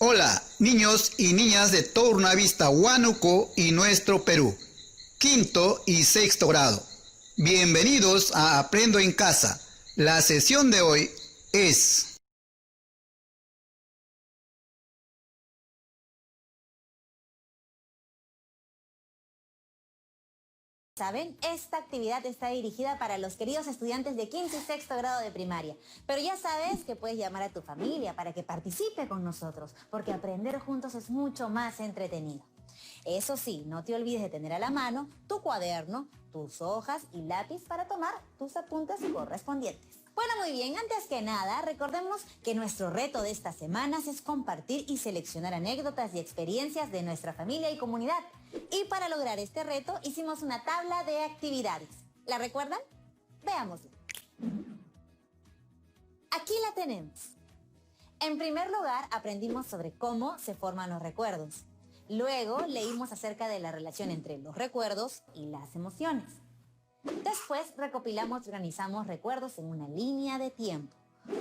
Hola, niños y niñas de Tornavista, Huánuco y nuestro Perú, quinto y sexto grado. Bienvenidos a Aprendo en Casa. La sesión de hoy es... Saben, esta actividad está dirigida para los queridos estudiantes de quinto y sexto grado de primaria. Pero ya sabes que puedes llamar a tu familia para que participe con nosotros, porque aprender juntos es mucho más entretenido. Eso sí, no te olvides de tener a la mano tu cuaderno, tus hojas y lápiz para tomar tus apuntes correspondientes. Bueno, muy bien, antes que nada, recordemos que nuestro reto de estas semanas es compartir y seleccionar anécdotas y experiencias de nuestra familia y comunidad. Y para lograr este reto hicimos una tabla de actividades. ¿La recuerdan? Veámosla. Aquí la tenemos. En primer lugar, aprendimos sobre cómo se forman los recuerdos. Luego, leímos acerca de la relación entre los recuerdos y las emociones. Después, recopilamos y organizamos recuerdos en una línea de tiempo,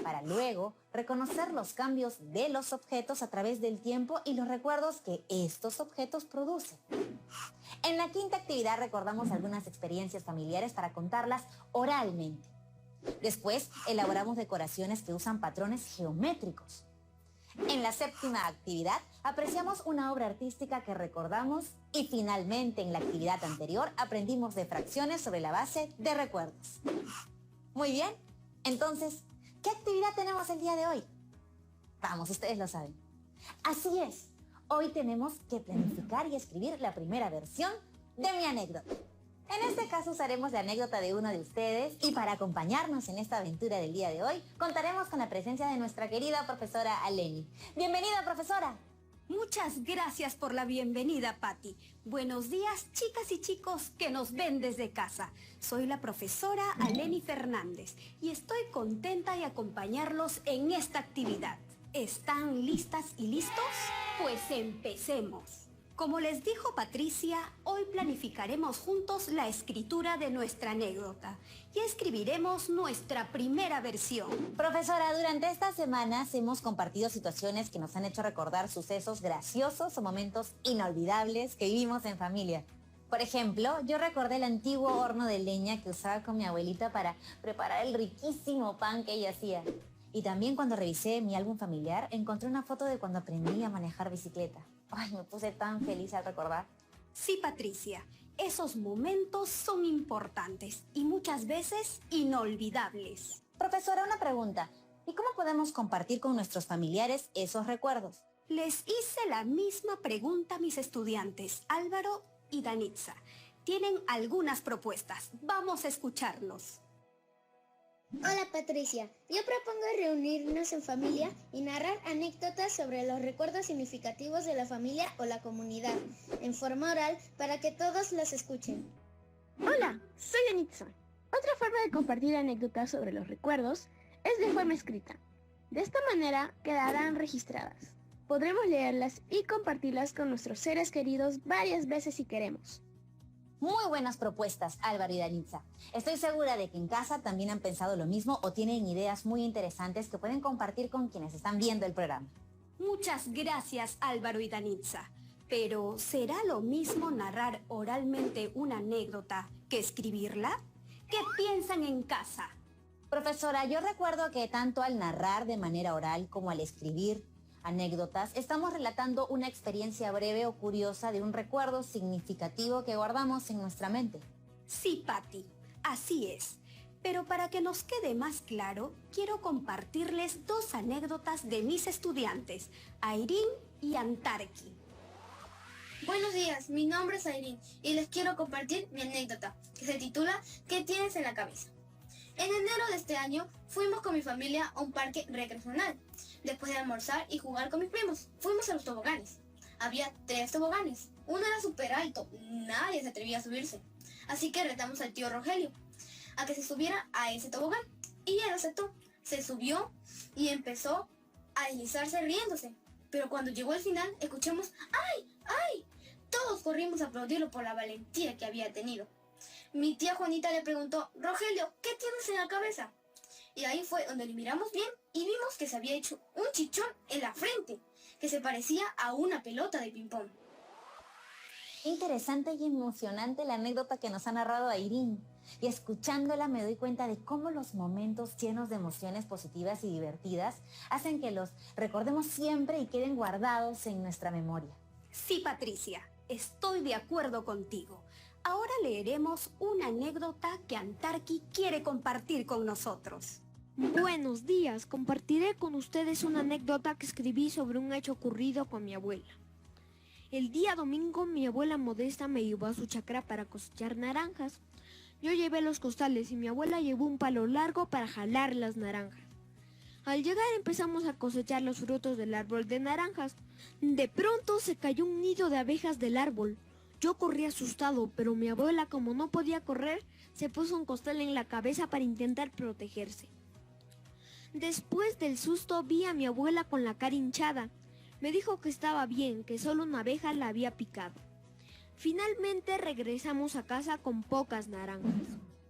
para luego reconocer los cambios de los objetos a través del tiempo y los recuerdos que estos objetos producen. En la quinta actividad recordamos algunas experiencias familiares para contarlas oralmente. Después, elaboramos decoraciones que usan patrones geométricos. En la séptima actividad, apreciamos una obra artística que recordamos y finalmente en la actividad anterior aprendimos de fracciones sobre la base de recuerdos. Muy bien, entonces, ¿qué actividad tenemos el día de hoy? Vamos, ustedes lo saben. Así es, hoy tenemos que planificar y escribir la primera versión de mi anécdota. En este caso usaremos la anécdota de uno de ustedes y para acompañarnos en esta aventura del día de hoy, contaremos con la presencia de nuestra querida profesora Aleni. ¡Bienvenida, profesora! Muchas gracias por la bienvenida, Patti. Buenos días, chicas y chicos que nos ven desde casa. Soy la profesora Aleni Fernández y estoy contenta de acompañarlos en esta actividad. ¿Están listas y listos? Pues empecemos. Como les dijo Patricia, hoy planificaremos juntos la escritura de nuestra anécdota y escribiremos nuestra primera versión. Profesora, durante estas semanas hemos compartido situaciones que nos han hecho recordar sucesos graciosos o momentos inolvidables que vivimos en familia. Por ejemplo, yo recordé el antiguo horno de leña que usaba con mi abuelita para preparar el riquísimo pan que ella hacía. Y también cuando revisé mi álbum familiar, encontré una foto de cuando aprendí a manejar bicicleta. Ay, me puse tan feliz al recordar. Sí, Patricia, esos momentos son importantes y muchas veces inolvidables. Profesora, una pregunta. ¿Y cómo podemos compartir con nuestros familiares esos recuerdos? Les hice la misma pregunta a mis estudiantes, Álvaro y Danitza. Tienen algunas propuestas. Vamos a escucharlos. Hola Patricia, yo propongo reunirnos en familia y narrar anécdotas sobre los recuerdos significativos de la familia o la comunidad, en forma oral para que todos las escuchen. Hola, soy Danitza. Otra forma de compartir anécdotas sobre los recuerdos es de forma escrita. De esta manera quedarán registradas. Podremos leerlas y compartirlas con nuestros seres queridos varias veces si queremos. Muy buenas propuestas, Álvaro y Danitza. Estoy segura de que en casa también han pensado lo mismo o tienen ideas muy interesantes que pueden compartir con quienes están viendo el programa. Muchas gracias, Álvaro y Danitza. Pero, ¿será lo mismo narrar oralmente una anécdota que escribirla? ¿Qué piensan en casa? Profesora, yo recuerdo que tanto al narrar de manera oral como al escribir anécdotas, estamos relatando una experiencia breve o curiosa de un recuerdo significativo que guardamos en nuestra mente. Sí, Patti, así es. Pero para que nos quede más claro, quiero compartirles dos anécdotas de mis estudiantes, Airín y Antarqui. Buenos días, mi nombre es Airín y les quiero compartir mi anécdota, que se titula ¿Qué tienes en la cabeza? En enero de este año fuimos con mi familia a un parque recreacional. Después de almorzar y jugar con mis primos, fuimos a los toboganes. Había 3 toboganes. Uno era súper alto, nadie se atrevía a subirse. Así que retamos al tío Rogelio a que se subiera a ese tobogán. Y él aceptó. Se subió y empezó a deslizarse riéndose. Pero cuando llegó al final, escuchamos ¡ay! ¡ay! Todos corrimos a aplaudirlo por la valentía que había tenido. Mi tía Juanita le preguntó, Rogelio, ¿qué tienes en la cabeza? Y ahí fue donde le miramos bien y vimos que se había hecho un chichón en la frente. que se parecía a una pelota de ping-pong. Interesante y emocionante la anécdota que nos ha narrado Airín. Y escuchándola me doy cuenta de cómo los momentos llenos de emociones positivas y divertidas hacen que los recordemos siempre y queden guardados en nuestra memoria. Sí, Patricia, estoy de acuerdo contigo. Ahora leeremos una anécdota que Antarqui quiere compartir con nosotros. Buenos días, compartiré con ustedes una anécdota que escribí sobre un hecho ocurrido con mi abuela. El día domingo mi abuela Modesta me llevó a su chacra para cosechar naranjas. Yo llevé los costales y mi abuela llevó un palo largo para jalar las naranjas. Al llegar empezamos a cosechar los frutos del árbol de naranjas. De pronto se cayó un nido de abejas del árbol. Yo corrí asustado, pero mi abuela, como no podía correr, se puso un costal en la cabeza para intentar protegerse. Después del susto vi a mi abuela con la cara hinchada. Me dijo que estaba bien, que solo una abeja la había picado. Finalmente regresamos a casa con pocas naranjas.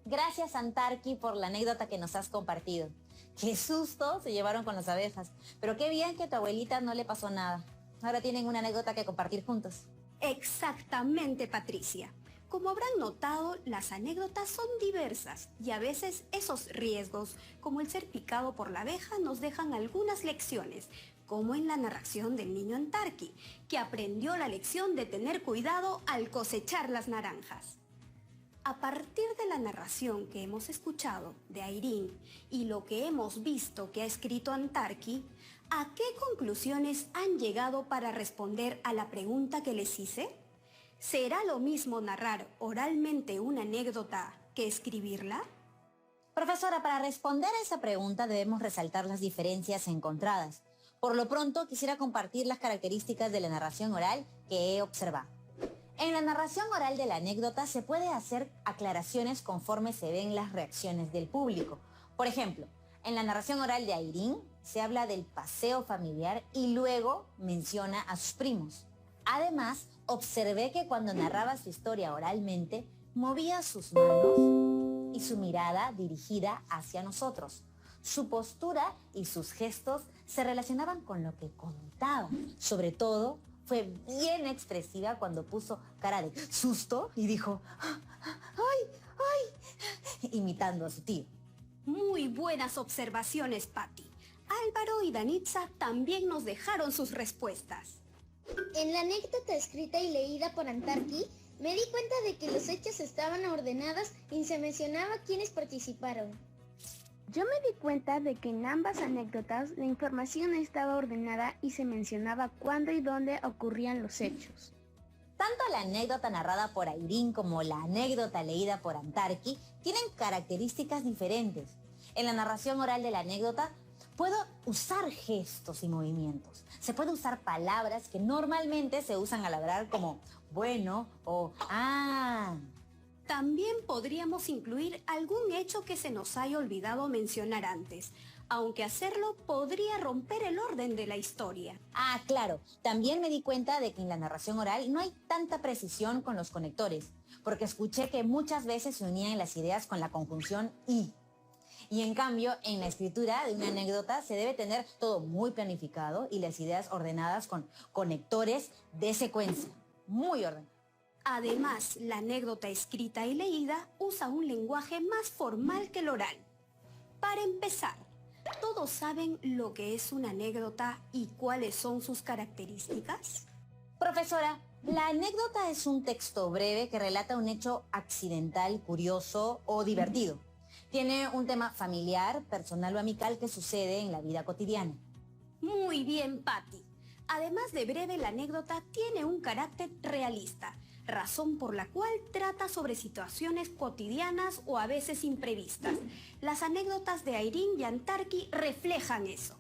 Gracias, Antarqui, por la anécdota que nos has compartido. Qué susto se llevaron con las abejas, pero qué bien que a tu abuelita no le pasó nada. Ahora tienen una anécdota que compartir juntos. Exactamente, Patricia. Como habrán notado, las anécdotas son diversas y a veces esos riesgos, como el ser picado por la abeja, nos dejan algunas lecciones, como en la narración del niño Antarqui, que aprendió la lección de tener cuidado al cosechar las naranjas. A partir de la narración que hemos escuchado de Airín y lo que hemos visto que ha escrito Antarqui, ¿a qué conclusiones han llegado para responder a la pregunta que les hice? ¿Será lo mismo narrar oralmente una anécdota que escribirla? Profesora, para responder a esa pregunta debemos resaltar las diferencias encontradas. Por lo pronto, quisiera compartir las características de la narración oral que he observado. En la narración oral de la anécdota se puede hacer aclaraciones conforme se ven las reacciones del público. Por ejemplo, en la narración oral de Airín se habla del paseo familiar y luego menciona a sus primos. Además, observé que cuando narraba su historia oralmente, movía sus manos y su mirada dirigida hacia nosotros. Su postura y sus gestos se relacionaban con lo que contaba. Sobre todo, fue bien expresiva cuando puso cara de susto y dijo ¡ay, ay!, imitando a su tío. Muy buenas observaciones, Patti. Álvaro y Danitza también nos dejaron sus respuestas. En la anécdota escrita y leída por Antarqui, me di cuenta de que los hechos estaban ordenados y se mencionaba quiénes participaron. Yo me di cuenta de que en ambas anécdotas la información estaba ordenada y se mencionaba cuándo y dónde ocurrían los hechos. Tanto la anécdota narrada por Airín como la anécdota leída por Antarqui tienen características diferentes. En la narración oral de la anécdota puedo usar gestos y movimientos. Se puede usar palabras que normalmente se usan al hablar como bueno o ah. También podríamos incluir algún hecho que se nos haya olvidado mencionar antes, aunque hacerlo podría romper el orden de la historia. Ah, claro. También me di cuenta de que en la narración oral no hay tanta precisión con los conectores, porque escuché que muchas veces se unían las ideas con la conjunción y. Y en cambio, en la escritura de una anécdota se debe tener todo muy planificado y las ideas ordenadas con conectores de secuencia. Muy ordenados. Además, la anécdota escrita y leída usa un lenguaje más formal que el oral. Para empezar, ¿todos saben lo que es una anécdota y cuáles son sus características? Profesora, la anécdota es un texto breve que relata un hecho accidental, curioso o divertido. Tiene un tema familiar, personal o amical que sucede en la vida cotidiana. Muy bien, Patti. Además de breve, la anécdota tiene un carácter realista, razón por la cual trata sobre situaciones cotidianas o a veces imprevistas. Las anécdotas de Airín y Antarqui reflejan eso.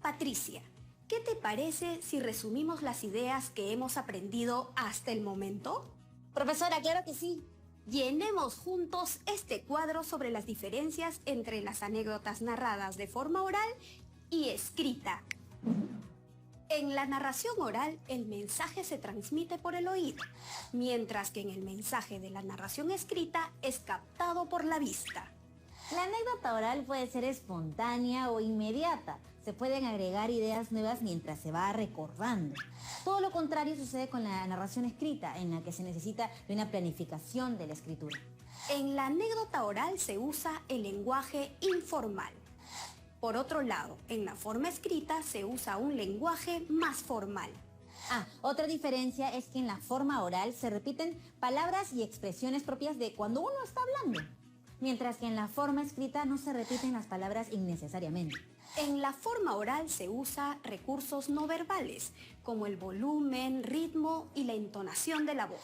Patricia, ¿qué te parece si resumimos las ideas que hemos aprendido hasta el momento? Profesora, claro que sí. Llenemos juntos este cuadro sobre las diferencias entre las anécdotas narradas de forma oral y escrita. En la narración oral, el mensaje se transmite por el oído, mientras que en el mensaje de la narración escrita es captado por la vista. La anécdota oral puede ser espontánea o inmediata, Se pueden agregar ideas nuevas mientras se va recordando. Todo lo contrario sucede con la narración escrita, en la que se necesita de una planificación de la escritura. En la anécdota oral se usa el lenguaje informal. Por otro lado, en la forma escrita se usa un lenguaje más formal. Otra diferencia es que en la forma oral se repiten palabras y expresiones propias de cuando uno está hablando, mientras que en la forma escrita no se repiten las palabras innecesariamente. En la forma oral se usa recursos no verbales, como el volumen, ritmo y la entonación de la voz.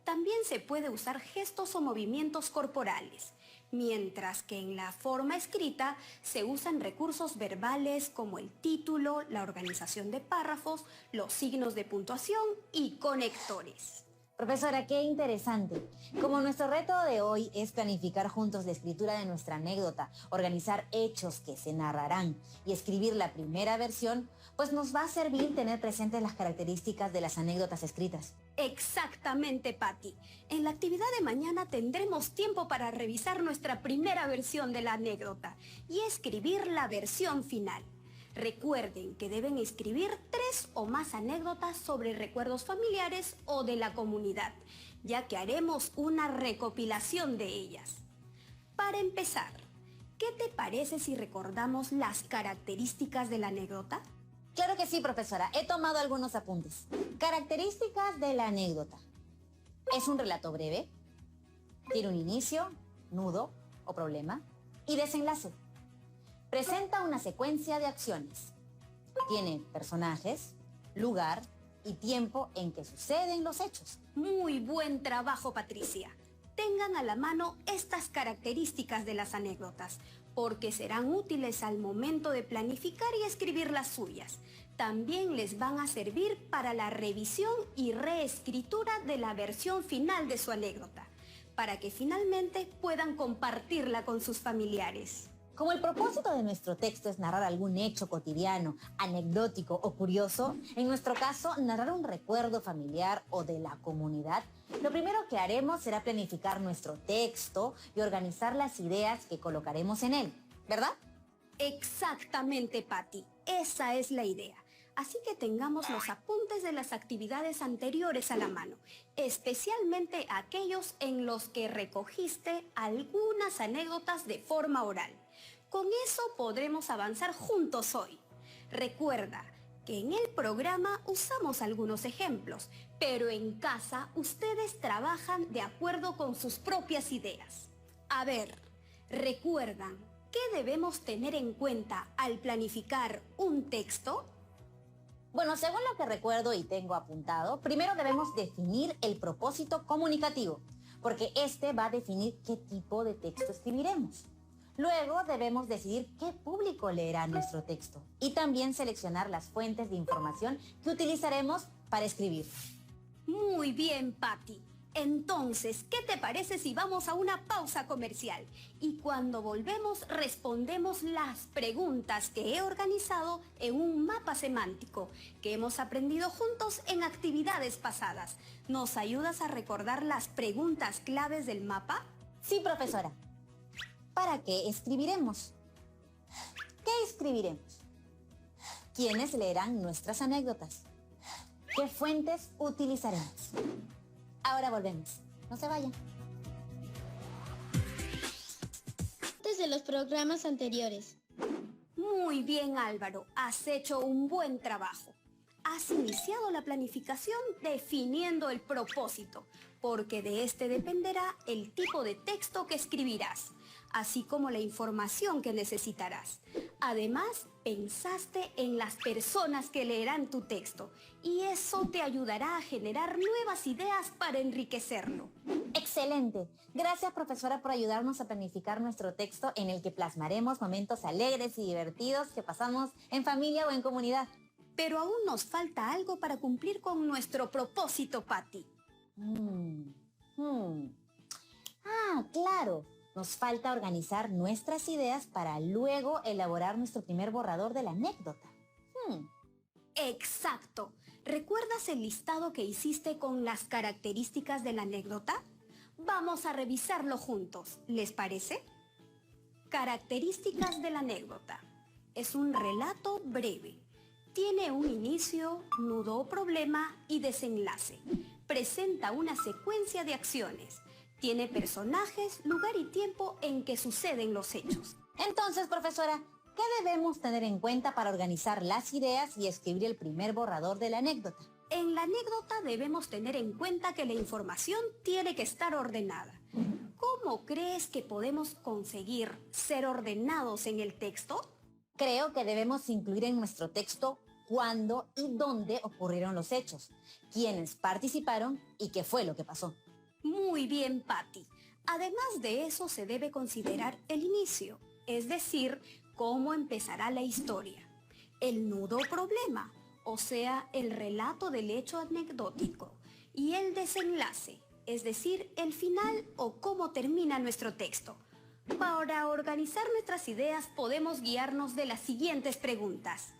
También se puede usar gestos o movimientos corporales, mientras que en la forma escrita se usan recursos verbales como el título, la organización de párrafos, los signos de puntuación y conectores. Profesora, qué interesante. Como nuestro reto de hoy es planificar juntos la escritura de nuestra anécdota, organizar hechos que se narrarán y escribir la primera versión, pues nos va a servir tener presentes las características de las anécdotas escritas. Exactamente, Patti. En la actividad de mañana tendremos tiempo para revisar nuestra primera versión de la anécdota y escribir la versión final. Recuerden que deben escribir 3 o más anécdotas sobre recuerdos familiares o de la comunidad, ya que haremos una recopilación de ellas. Para empezar, ¿qué te parece si recordamos las características de la anécdota? Claro que sí, profesora. He tomado algunos apuntes. Características de la anécdota. Es un relato breve. Tiene un inicio, nudo o problema y desenlace. Presenta una secuencia de acciones. Tiene personajes, lugar y tiempo en que suceden los hechos. Muy buen trabajo, Patricia. Tengan a la mano estas características de las anécdotas, porque serán útiles al momento de planificar y escribir las suyas. También les van a servir para la revisión y reescritura de la versión final de su anécdota, para que finalmente puedan compartirla con sus familiares. Como el propósito de nuestro texto es narrar algún hecho cotidiano, anecdótico o curioso, en nuestro caso, narrar un recuerdo familiar o de la comunidad, lo primero que haremos será planificar nuestro texto y organizar las ideas que colocaremos en él, ¿verdad? Exactamente, Patti. Esa es la idea. Así que tengamos los apuntes de las actividades anteriores a la mano, especialmente aquellos en los que recogiste algunas anécdotas de forma oral. Con eso podremos avanzar juntos hoy. Recuerda que en el programa usamos algunos ejemplos, pero en casa ustedes trabajan de acuerdo con sus propias ideas. A ver, ¿recuerdan qué debemos tener en cuenta al planificar un texto? Bueno, según lo que recuerdo y tengo apuntado, primero debemos definir el propósito comunicativo, porque este va a definir qué tipo de texto escribiremos. Luego debemos decidir qué público leerá nuestro texto y también seleccionar las fuentes de información que utilizaremos para escribir. Muy bien, Patti. Entonces, ¿qué te parece si vamos a una pausa comercial? Y cuando volvemos respondemos las preguntas que he organizado en un mapa semántico que hemos aprendido juntos en actividades pasadas. ¿Nos ayudas a recordar las preguntas claves del mapa? Sí, profesora. ¿Para qué escribiremos? ¿Qué escribiremos? ¿Quiénes leerán nuestras anécdotas? ¿Qué fuentes utilizaremos? Ahora volvemos. No se vayan. Desde los programas anteriores. Muy bien, Álvaro. Has hecho un buen trabajo. Has iniciado la planificación definiendo el propósito, porque de este dependerá el tipo de texto que escribirás, así como la información que necesitarás. Además, pensaste en las personas que leerán tu texto y eso te ayudará a generar nuevas ideas para enriquecerlo. ¡Excelente! Gracias, profesora, por ayudarnos a planificar nuestro texto en el que plasmaremos momentos alegres y divertidos que pasamos en familia o en comunidad. Pero aún nos falta algo para cumplir con nuestro propósito, Patti. Claro. Nos falta organizar nuestras ideas para luego elaborar nuestro primer borrador de la anécdota. Exacto. ¿Recuerdas el listado que hiciste con las características de la anécdota? Vamos a revisarlo juntos, ¿les parece? Características de la anécdota. es un relato breve. Tiene un inicio, nudo o problema y desenlace. Presenta una secuencia de acciones. Tiene personajes, lugar y tiempo en que suceden los hechos. Entonces, profesora, ¿qué debemos tener en cuenta para organizar las ideas y escribir el primer borrador de la anécdota? En la anécdota debemos tener en cuenta que la información tiene que estar ordenada. ¿Cómo crees que podemos conseguir ser ordenados en el texto? Creo que debemos incluir en nuestro texto cuándo y dónde ocurrieron los hechos, quiénes participaron y qué fue lo que pasó. Muy bien, Patty. Además de eso, se debe considerar el inicio, es decir, cómo empezará la historia. El nudo o problema, o sea, el relato del hecho anecdótico. Y el desenlace, es decir, el final o cómo termina nuestro texto. Para organizar nuestras ideas podemos guiarnos de las siguientes preguntas.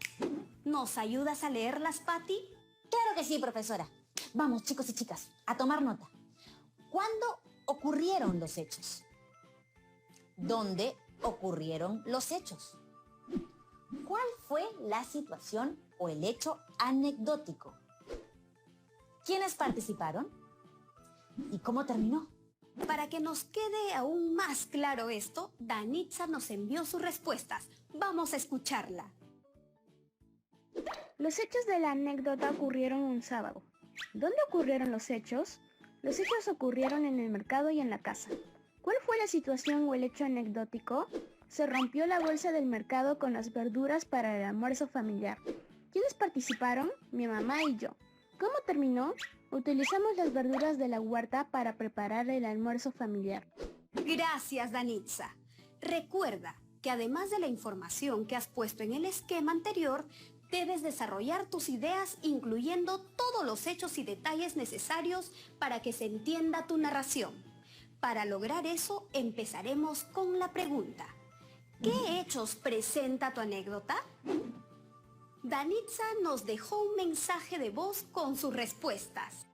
¿Nos ayudas a leerlas, Patty? Claro que sí, profesora. Vamos, chicos y chicas, a tomar nota. ¿Cuándo ocurrieron los hechos? ¿Dónde ocurrieron los hechos? ¿Cuál fue la situación o el hecho anecdótico? ¿Quiénes participaron? ¿Y cómo terminó? Para que nos quede aún más claro esto, Danitza nos envió sus respuestas. Vamos a escucharla. Los hechos de la anécdota ocurrieron un sábado. ¿Dónde ocurrieron los hechos? Los hechos ocurrieron en el mercado y en la casa. ¿Cuál fue la situación o el hecho anecdótico? Se rompió la bolsa del mercado con las verduras para el almuerzo familiar. ¿Quiénes participaron? Mi mamá y yo. ¿Cómo terminó? Utilizamos las verduras de la huerta para preparar el almuerzo familiar. Gracias, Danitza. Recuerda que además de la información que has puesto en el esquema anterior, debes desarrollar tus ideas incluyendo todos los hechos y detalles necesarios para que se entienda tu narración. Para lograr eso, empezaremos con la pregunta. ¿Qué hechos presenta tu anécdota? Danitza nos dejó un mensaje de voz con sus respuestas.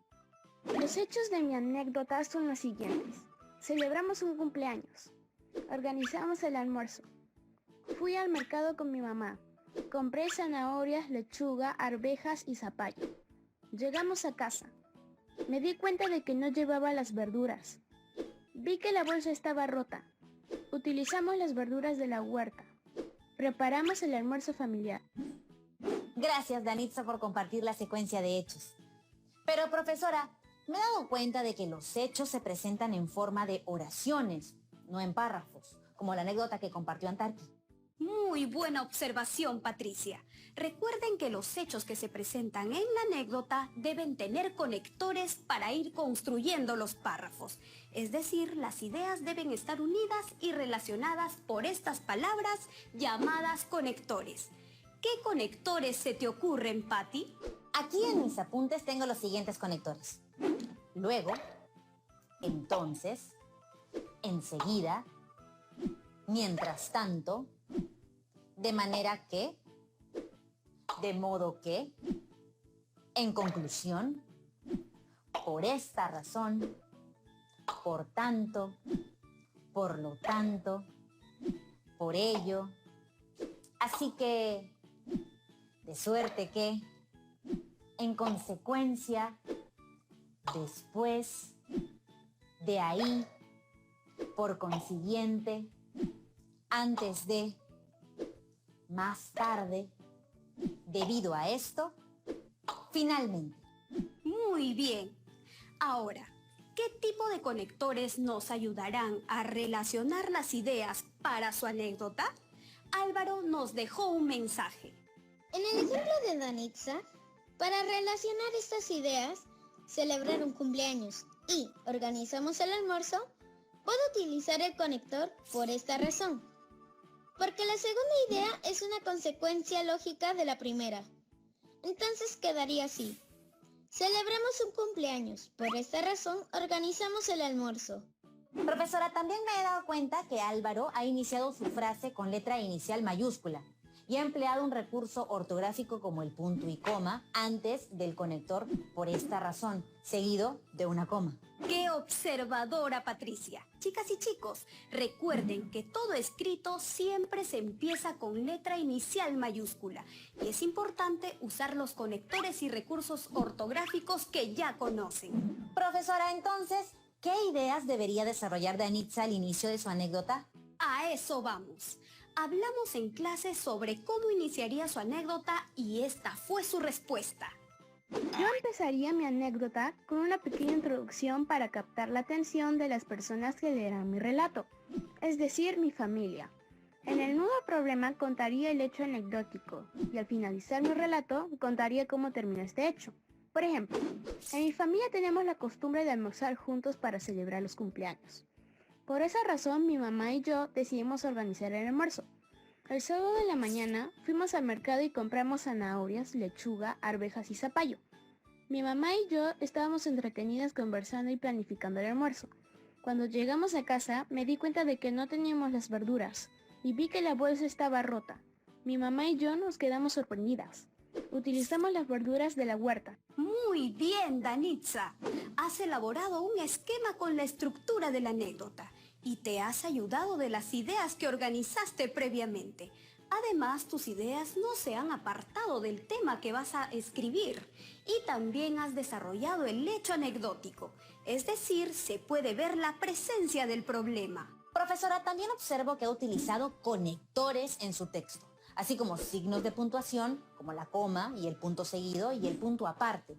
Los hechos de mi anécdota son los siguientes. Celebramos un cumpleaños. Organizamos el almuerzo. Fui al mercado con mi mamá. Compré zanahorias, lechuga, arvejas y zapallo. Llegamos a casa. Me di cuenta de que no llevaba las verduras. Vi que la bolsa estaba rota. Utilizamos las verduras de la huerta. Preparamos el almuerzo familiar. Gracias, Danitza, por compartir la secuencia de hechos. Pero, profesora, me he dado cuenta de que los hechos se presentan en forma de oraciones, no en párrafos, como la anécdota que compartió Antarqui. Muy buena observación, Patricia. Recuerden que los hechos que se presentan en la anécdota deben tener conectores para ir construyendo los párrafos. Es decir, las ideas deben estar unidas y relacionadas por estas palabras llamadas conectores. ¿Qué conectores se te ocurren, Patty? Aquí en mis apuntes tengo los siguientes conectores. Luego, entonces, enseguida, mientras tanto, de manera que, de modo que, en conclusión, por esta razón, por tanto, por lo tanto, por ello. Así que, de suerte que, en consecuencia, después, de ahí, por consiguiente, antes de, más tarde, debido a esto, finalmente. Muy bien. Ahora, ¿qué tipo de conectores nos ayudarán a relacionar las ideas para su anécdota? Álvaro nos dejó un mensaje. En el ejemplo de Danitza, para relacionar estas ideas, celebrar un cumpleaños y organizamos el almuerzo, puedo utilizar el conector por esta razón. Porque la segunda idea es una consecuencia lógica de la primera. Entonces quedaría así. Celebramos un cumpleaños. Por esta razón, organizamos el almuerzo. Profesora, también me he dado cuenta que Álvaro ha iniciado su frase con letra inicial mayúscula. y ha empleado un recurso ortográfico como el punto y coma antes del conector por esta razón, seguido de una coma. ¡Qué observadora, Patricia! Chicas y chicos, recuerden que todo escrito siempre se empieza con letra inicial mayúscula y es importante usar los conectores y recursos ortográficos que ya conocen. Profesora, entonces, ¿qué ideas debería desarrollar Danitza al inicio de su anécdota? A eso vamos. Hablamos en clase sobre cómo iniciaría su anécdota y esta fue su respuesta. Yo empezaría mi anécdota con una pequeña introducción para captar la atención de las personas que leerán mi relato, es decir, mi familia. En el nudo problema contaría el hecho anecdótico y al finalizar mi relato contaría cómo termina este hecho. Por ejemplo, en mi familia tenemos la costumbre de almorzar juntos para celebrar los cumpleaños. Por esa razón, mi mamá y yo decidimos organizar el almuerzo. El sábado de la mañana fuimos al mercado y compramos zanahorias, lechuga, arvejas y zapallo. Mi mamá y yo estábamos entretenidas conversando y planificando el almuerzo. Cuando llegamos a casa me di cuenta de que no teníamos las verduras y vi que la bolsa estaba rota. Mi mamá y yo nos quedamos sorprendidas. Utilizamos las verduras de la huerta. Muy bien, Danitza. Has elaborado un esquema con la estructura de la anécdota y te has ayudado de las ideas que organizaste previamente. Además, tus ideas no se han apartado del tema que vas a escribir y también has desarrollado el hecho anecdótico, es decir, se puede ver la presencia del problema. Profesora, también observo que ha utilizado conectores en su texto, así como signos de puntuación, como la coma y el punto seguido y el punto aparte.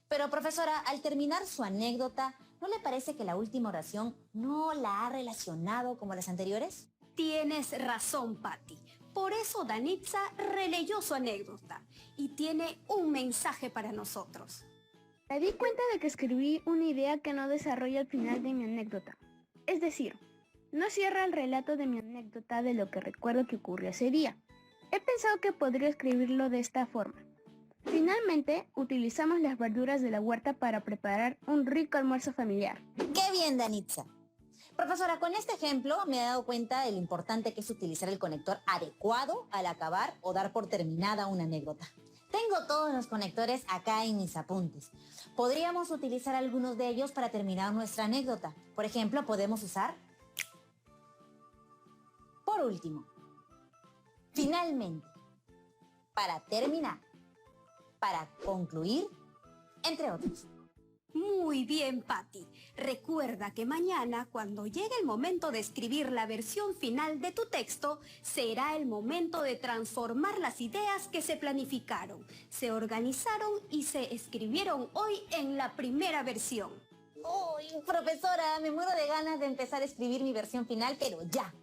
Pero, profesora, al terminar su anécdota, ¿no le parece que la última oración no la ha relacionado como las anteriores? Tienes razón, Patty. Por eso Danitza releyó su anécdota y tiene un mensaje para nosotros. Me di cuenta de que escribí una idea que no desarrolla al final de mi anécdota. Es decir, no cierra el relato de mi anécdota de lo que recuerdo que ocurrió ese día. He pensado que podría escribirlo de esta forma. Finalmente, utilizamos las verduras de la huerta para preparar un rico almuerzo familiar. ¡Qué bien, Danitza! Profesora, con este ejemplo me he dado cuenta de lo importante que es utilizar el conector adecuado al acabar o dar por terminada una anécdota. Tengo todos los conectores acá en mis apuntes. Podríamos utilizar algunos de ellos para terminar nuestra anécdota. Por ejemplo, podemos usar... Por último, finalmente, para terminar, para concluir, entre otros. Muy bien, Patty. Recuerda que mañana, cuando llegue el momento de escribir la versión final de tu texto, será el momento de transformar las ideas que se planificaron, se organizaron y se escribieron hoy en la primera versión. ¡Uy, profesora! Me muero de ganas de empezar a escribir mi versión final, pero ya.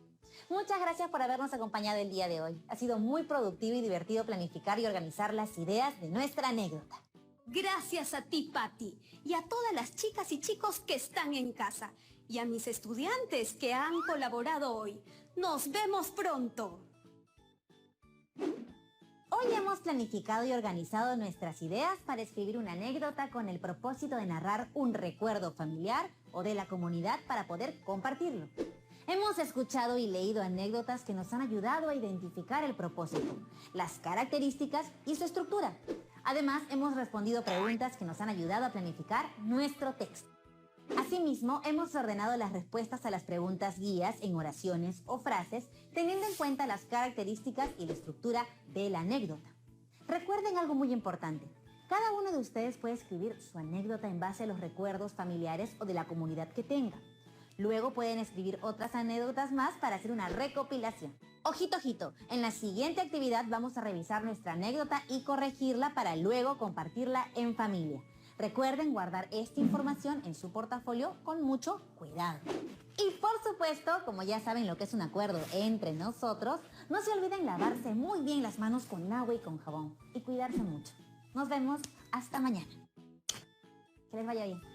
Muchas gracias por habernos acompañado el día de hoy. Ha sido muy productivo y divertido planificar y organizar las ideas de nuestra anécdota. Gracias a ti, Patty, y a todas las chicas y chicos que están en casa, y a mis estudiantes que han colaborado hoy. ¡Nos vemos pronto! Hoy hemos planificado y organizado nuestras ideas para escribir una anécdota con el propósito de narrar un recuerdo familiar o de la comunidad para poder compartirlo. Hemos escuchado y leído anécdotas que nos han ayudado a identificar el propósito, las características y su estructura. Además, hemos respondido preguntas que nos han ayudado a planificar nuestro texto. Asimismo, hemos ordenado las respuestas a las preguntas guías en oraciones o frases, teniendo en cuenta las características y la estructura de la anécdota. Recuerden algo muy importante. Cada uno de ustedes puede escribir su anécdota en base a los recuerdos familiares o de la comunidad que tenga. Luego pueden escribir otras anécdotas más para hacer una recopilación. Ojito, ojito, en la siguiente actividad vamos a revisar nuestra anécdota y corregirla para luego compartirla en familia. Recuerden guardar esta información en su portafolio con mucho cuidado. Y por supuesto, como ya saben lo que es un acuerdo entre nosotros, no se olviden lavarse muy bien las manos con agua y con jabón y cuidarse mucho. Nos vemos hasta mañana. Que les vaya bien.